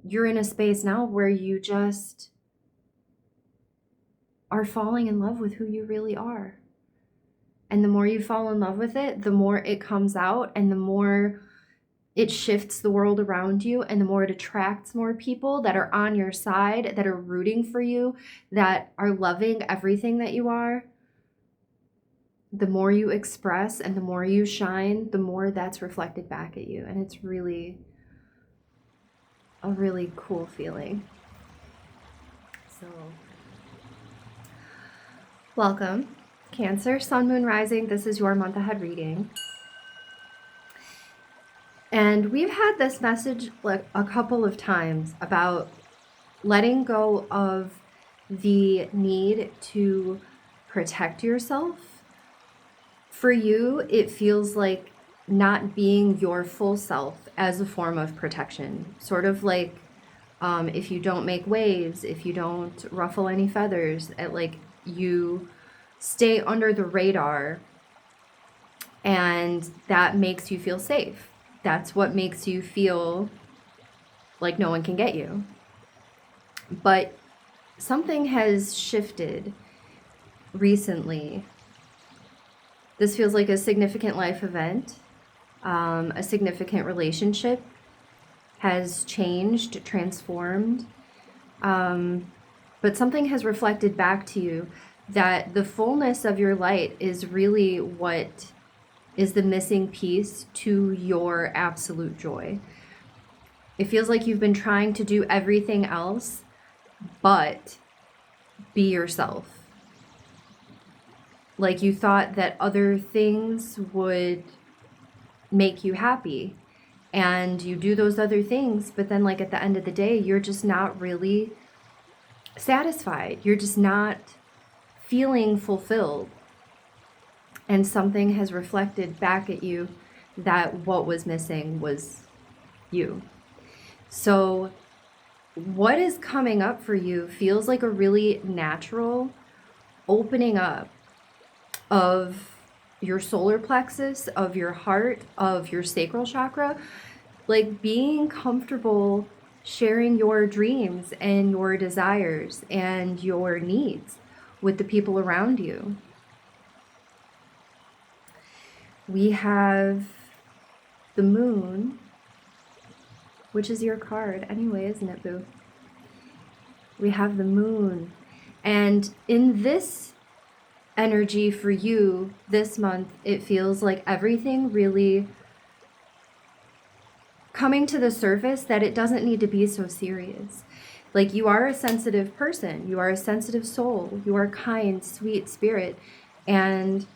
you're in a space now where you just are falling in love with who you really are. And the more you fall in love with it, the more it comes out and the more it shifts the world around you, and the more it attracts more people that are on your side, that are rooting for you, that are loving everything that you are. The more you express and the more you shine, the more that's reflected back at you. And it's really a really cool feeling. So, welcome, Cancer, Sun, Moon, Rising. This is your month ahead reading. And we've had this message like a couple of times about letting go of the need to protect yourself. For you, it feels like not being your full self as a form of protection. Sort of like if you don't make waves, if you don't ruffle any feathers, like you stay under the radar, and that makes you feel safe. That's what makes you feel like no one can get you. But something has shifted recently. This feels like a significant life event. A significant relationship has changed, transformed. But something has reflected back to you that the fullness of your light is really what is the missing piece to your absolute joy. It feels like you've been trying to do everything else but be yourself. Like you thought that other things would make you happy, and you do those other things, but then like at the end of the day, you're just not really satisfied. You're just not feeling fulfilled. And something has reflected back at you that what was missing was you. So what is coming up for you feels like a really natural opening up of your solar plexus, of your heart, of your sacral chakra, like being comfortable sharing your dreams and your desires and your needs with the people around you. We have the moon, which is your card anyway, isn't it, boo? We have the moon. And in this energy for you this month, it feels like everything really coming to the surface, that it doesn't need to be so serious. Like you are a sensitive person, you are a sensitive soul, you are a kind, sweet spirit. And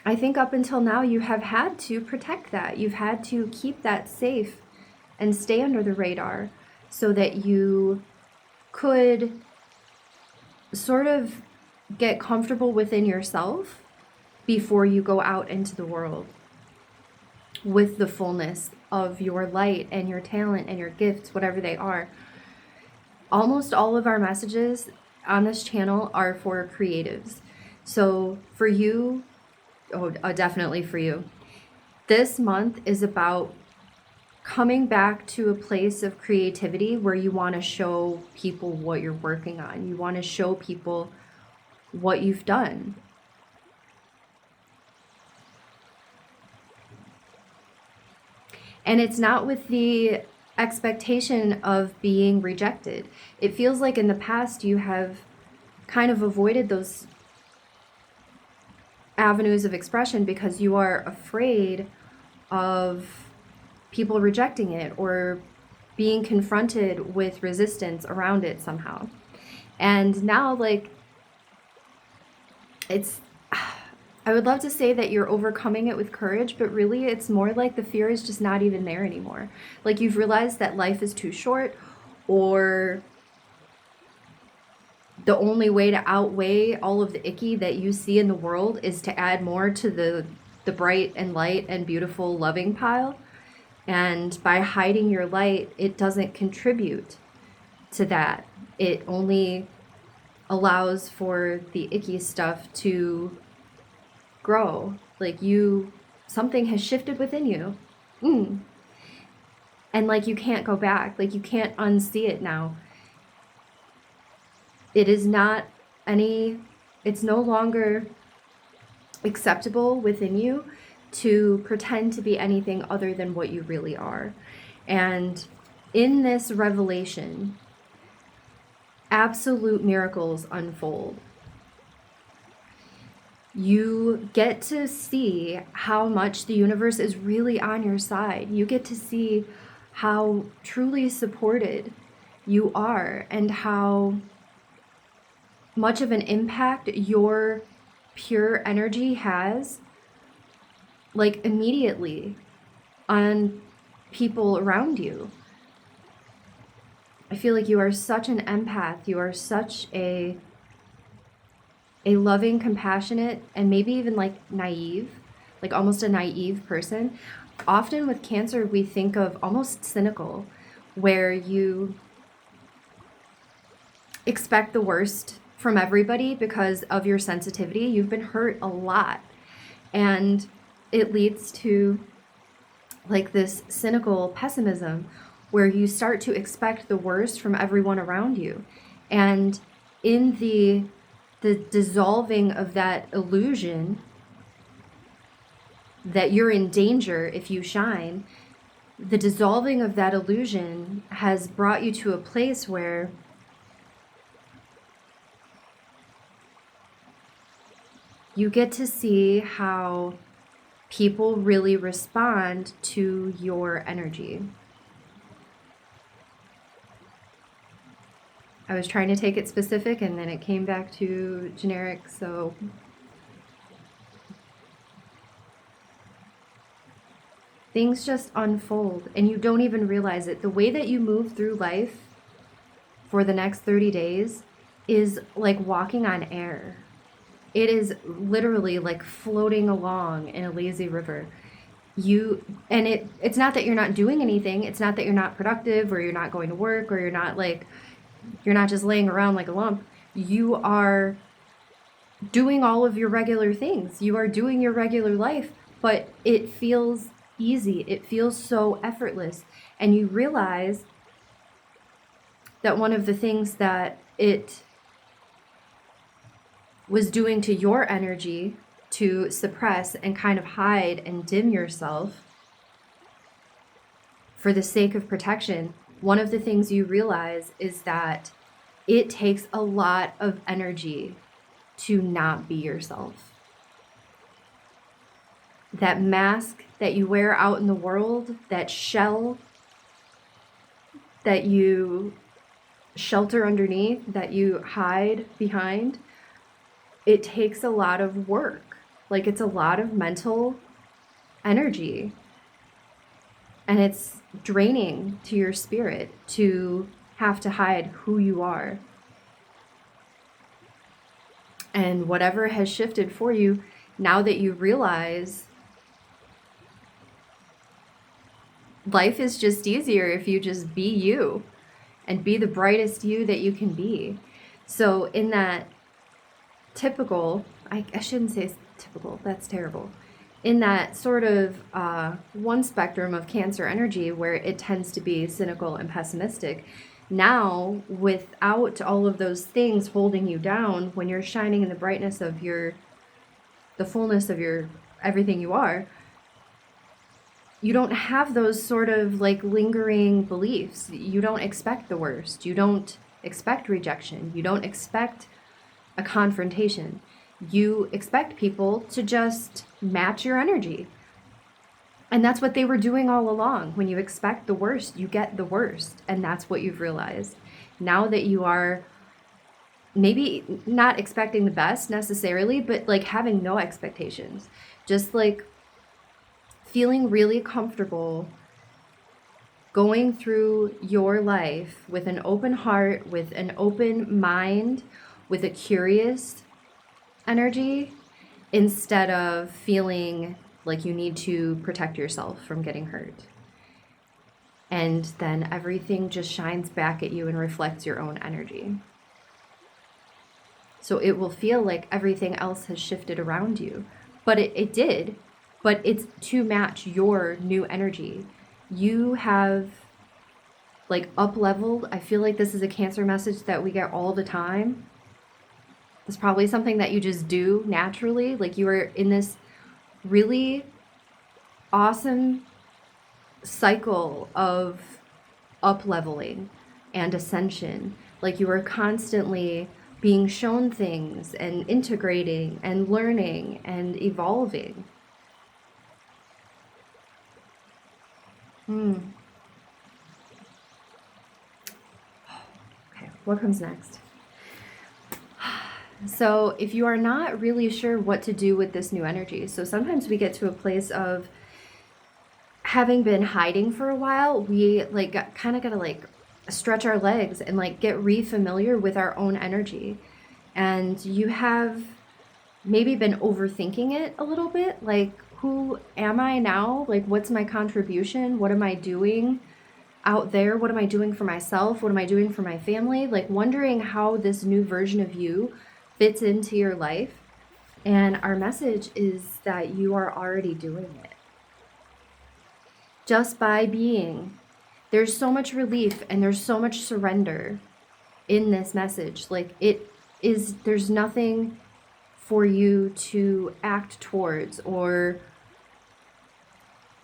I think up until now, you have had to protect that. You've had to keep that safe and stay under the radar so that you could sort of get comfortable within yourself before you go out into the world with the fullness of your light and your talent and your gifts, whatever they are. Almost all of our messages on this channel are for creatives. So for you, definitely for you, this month is about coming back to a place of creativity where you want to show people what you're working on. You want to show people what you've done. And it's not with the expectation of being rejected. It feels like in the past you have kind of avoided those avenues of expression because you are afraid of people rejecting it or being confronted with resistance around it somehow. And now, like, I would love to say that you're overcoming it with courage, but really it's more like the fear is just not even there anymore. Like you've realized that life is too short, or the only way to outweigh all of the icky that you see in the world is to add more to the bright and light and beautiful loving pile. And by hiding your light, it doesn't contribute to that. It only allows for the icky stuff to grow. Like something has shifted within you. And like, you can't go back. Like, you can't unsee it now. It is not it's no longer acceptable within you to pretend to be anything other than what you really are. And in this revelation, absolute miracles unfold. You get to see how much the universe is really on your side. You get to see how truly supported you are and how much of an impact your pure energy has, like, immediately on people around you. I feel like you are such an empath. You are such a loving, compassionate, and maybe even like naive, like almost a naive person. Often with Cancer, we think of almost cynical, where you expect the worst from everybody because of your sensitivity. You've been hurt a lot, and it leads to like this cynical pessimism where you start to expect the worst from everyone around you. And in the dissolving of that illusion that you're in danger if you shine, the dissolving of that illusion has brought you to a place where you get to see how people really respond to your energy. I was trying to take it specific and then it came back to generic, so things just unfold and you don't even realize it. The way that you move through life for the next 30 days is like walking on air. It is literally like floating along in a lazy river. It's not that you're not doing anything. It's not that you're not productive or you're not going to work or you're not just laying around like a lump. You are doing all of your regular things. You are doing your regular life, but it feels easy. It feels so effortless. And you realize that one of the things that it was doing to your energy to suppress and kind of hide and dim yourself for the sake of protection, one of the things you realize is that it takes a lot of energy to not be yourself. That mask that you wear out in the world, that shell that you shelter underneath, that you hide behind, it takes a lot of work. Like, it's a lot of mental energy. And it's draining to your spirit to have to hide who you are. And whatever has shifted for you, now that you realize life is just easier if you just be you and be the brightest you that you can be. So in that typical, I shouldn't say typical, that's terrible. In that sort of one spectrum of Cancer energy where it tends to be cynical and pessimistic, now without all of those things holding you down, when you're shining in the brightness of the fullness of your everything you are, you don't have those sort of like lingering beliefs. You don't expect the worst. You don't expect rejection. You don't expect a confrontation. You expect people to just match your energy. And that's what they were doing all along. When you expect the worst, you get the worst. And that's what you've realized. Now that you are maybe not expecting the best necessarily, but like having no expectations. Just like feeling really comfortable going through your life with an open heart, with an open mind, with a curious energy, instead of feeling like you need to protect yourself from getting hurt. And then everything just shines back at you and reflects your own energy. So it will feel like everything else has shifted around you. But it did. But it's to match your new energy. You have like up leveled. I feel like this is a Cancer message that we get all the time. It's probably something that you just do naturally. Like you are in this really awesome cycle of up leveling and ascension. Like you are constantly being shown things and integrating and learning and evolving. Okay, what comes next? So if you are not really sure what to do with this new energy, so sometimes we get to a place of having been hiding for a while, we like kind of gotta like stretch our legs and like get re-familiar with our own energy. And you have maybe been overthinking it a little bit, like who am I now? Like what's my contribution? What am I doing out there? What am I doing for myself? What am I doing for my family? Like wondering how this new version of you fits into your life. And our message is that you are already doing it. Just by being. There's so much relief and there's so much surrender in this message. Like there's nothing for you to act towards or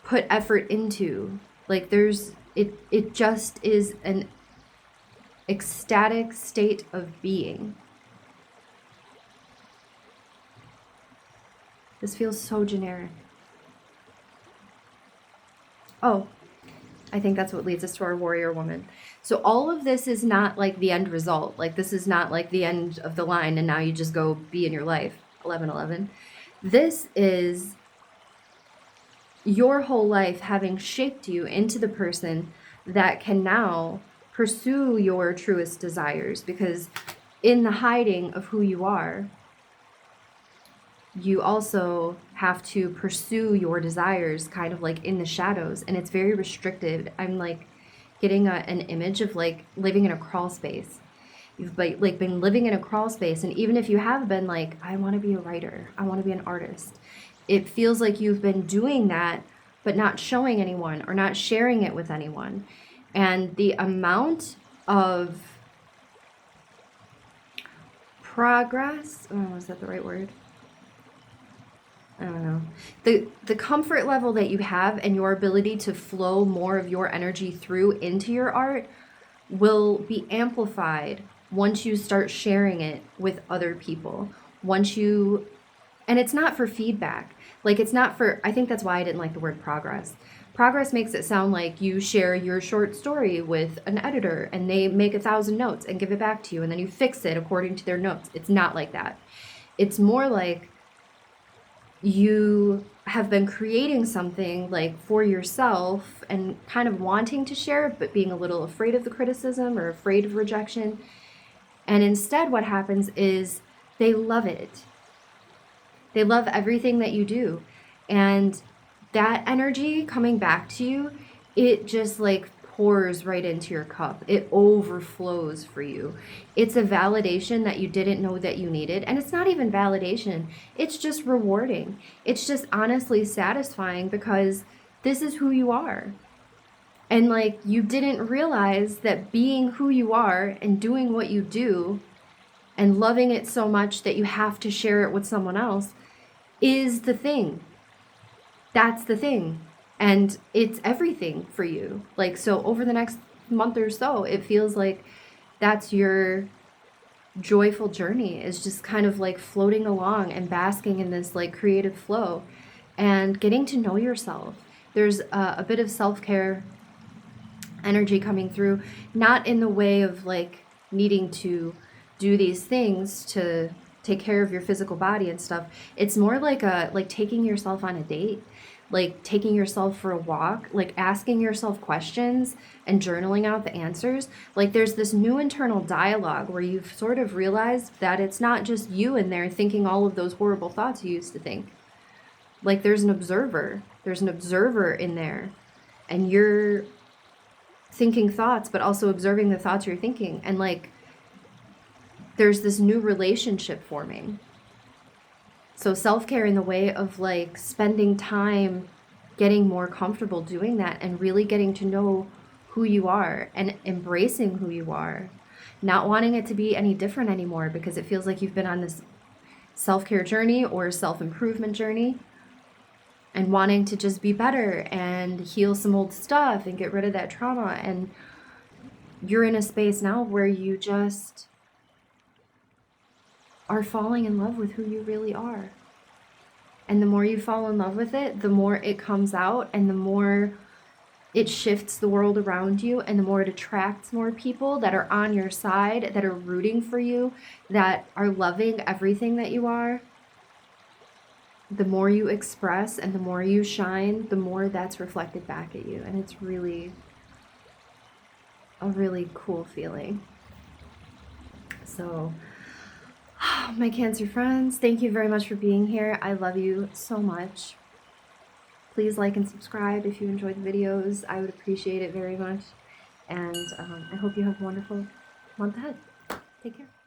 put effort into. Like it just is an ecstatic state of being. This feels so generic. Oh, I think that's what leads us to our warrior woman. So all of this is not like the end result. Like this is not like the end of the line and now you just go be in your life. 1111. This is your whole life having shaped you into the person that can now pursue your truest desires, because in the hiding of who you are, you also have to pursue your desires kind of like in the shadows, and it's very restricted. I'm like getting an image of like living in a crawl space. You've like been living in a crawl space, and even if you have been like, I want to be a writer, I want to be an artist, it feels like you've been doing that but not showing anyone or not sharing it with anyone. And the amount of progress, oh, is that the right word? I don't know. The comfort level that you have and your ability to flow more of your energy through into your art will be amplified once you start sharing it with other people. And it's not for feedback. Like it's not for, I think that's why I didn't like the word progress. Progress makes it sound like you share your short story with an editor and they make 1,000 notes and give it back to you and then you fix it according to their notes. It's not like that. It's more like you have been creating something like for yourself and kind of wanting to share it, but being a little afraid of the criticism or afraid of rejection. And instead what happens is they love it. They love everything that you do. And that energy coming back to you, it just like pours right into your cup. It overflows for you. It's a validation that you didn't know that you needed. And it's not even validation. It's just rewarding. It's just honestly satisfying because this is who you are. And like you didn't realize that being who you are and doing what you do and loving it so much that you have to share it with someone else is the thing. That's the thing. And it's everything for you. Like, so over the next month or so, it feels like that's your joyful journey, is just kind of like floating along and basking in this like creative flow and getting to know yourself. There's a bit of self-care energy coming through, not in the way of like needing to do these things to take care of your physical body and stuff. It's more like taking yourself on a date, like taking yourself for a walk, like asking yourself questions and journaling out the answers. Like there's this new internal dialogue where you've sort of realized that it's not just you in there thinking all of those horrible thoughts you used to think. Like there's an observer in there, and you're thinking thoughts but also observing the thoughts you're thinking, and like there's this new relationship forming. So self-care in the way of like spending time getting more comfortable doing that and really getting to know who you are and embracing who you are, not wanting it to be any different anymore because it feels like you've been on this self-care journey or self-improvement journey and wanting to just be better and heal some old stuff and get rid of that trauma. And you're in a space now where you just are falling in love with who you really are. And the more you fall in love with it, the more it comes out and the more it shifts the world around you, and the more it attracts more people that are on your side, that are rooting for you, that are loving everything that you are. The more you express and the more you shine, the more that's reflected back at you. And it's really a really cool feeling. So, my Cancer friends, thank you very much for being here. I love you so much. Please like and subscribe if you enjoyed the videos. I would appreciate it very much. And I hope you have a wonderful month ahead. Take care.